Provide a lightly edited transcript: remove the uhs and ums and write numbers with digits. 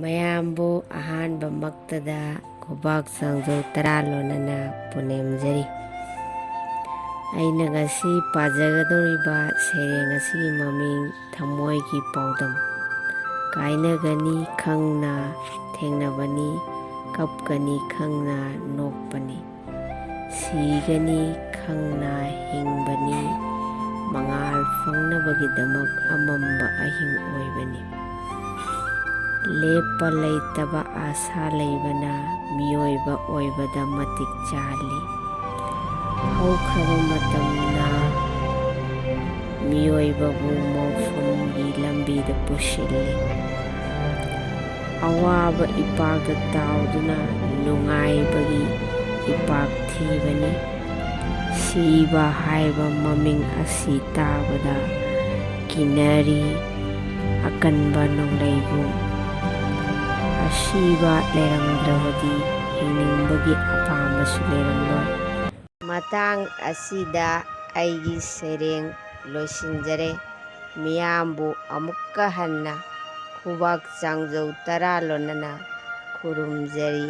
ꯃꯌꯥꯝꯕꯨ ꯑꯍꯥꯟꯕꯃꯛꯇꯗ ꯈꯨꯕꯥꯛ ꯆꯥꯡꯖꯧ ꯇꯔꯥ ꯂꯣꯟꯅꯅ ꯄꯨꯅꯦꯝꯖꯔꯤ꯫ ꯑꯩꯅ ꯉꯁꯤ ꯄꯥꯖꯒꯗꯧꯔꯤꯕ ꯁꯩꯔꯦꯡ ꯑꯁꯤꯒꯤ ꯃꯃꯤꯡ ꯊꯃꯣꯏꯒꯤ ꯄꯥꯎꯗꯝ꯫ ꯀꯥꯏꯅꯒꯅꯤ ꯈꯪꯅ ꯊꯦꯡꯅꯕꯅꯤ, ꯀꯞꯀꯅꯤ ꯈꯪꯅ ꯅꯣꯛꯄꯅꯤ, ꯁꯤꯒꯅꯤ ꯈꯪꯅ ꯍꯤꯡꯕꯅꯤ, ꯃꯉꯥꯜ ꯐꯪꯅꯕꯒꯤꯗꯃꯛ ꯑꯃꯝꯕ ꯑꯍꯤꯡ ꯑꯣꯏꯕꯅꯤ꯫ ꯂꯦꯞꯄ ꯂꯩꯇꯕ ꯑꯥꯁꯥ ꯂꯩꯕꯅ ꯃꯤꯑꯣꯏꯕ ꯑꯣꯏꯕꯗ ꯃꯇꯤꯛ ꯆꯥꯍꯜꯂꯤ꯫ ꯍꯧꯈ꯭ꯔꯕ ꯃꯇꯝꯅ ꯃꯤꯑꯣꯏꯕꯕꯨ ꯃꯧꯐꯨꯟꯒꯤ ꯂꯝꯕꯤꯗ ꯄꯨꯁꯤꯜꯂꯤ꯫ ꯑꯋꯥꯕ ꯏꯄꯥꯛꯇ ꯇꯥꯎꯗꯨꯅ ꯅꯨꯡꯉꯥꯏꯕꯒꯤ ꯏꯄꯥꯛ ꯊꯤꯕꯅꯤ꯫ ꯁꯤꯕ ꯍꯥꯏꯕ ꯃꯃꯤꯡ ꯑꯁꯤ ꯇꯥꯕꯗ ꯀꯤꯅꯔꯤ ꯑꯀꯟꯕ ꯅꯣꯡꯂꯩꯕꯨ꯫ ꯑꯁꯤꯕ ꯂꯩꯔꯝꯗ꯭ꯔꯕꯗꯤ ꯍꯤꯡꯅꯤꯡꯕꯒꯤ ꯑꯄꯥꯝꯕꯁꯨ ꯂꯩꯔꯝꯂꯣꯏ꯫ ꯃꯇꯥꯡ ꯑꯁꯤꯗ ꯑꯩꯒꯤ ꯁꯩꯔꯦꯡ ꯂꯣꯏꯁꯤꯟꯖꯔꯦ꯫ ꯃꯤꯌꯥꯝꯕꯨ ꯑꯃꯨꯛꯀ ꯍꯟꯅ ꯈꯨꯕꯥꯛ ꯆꯥꯡꯖꯧ ꯇꯔꯥ ꯂꯣꯟꯅꯅ ꯈꯨꯔꯨꯝꯖꯔꯤ꯫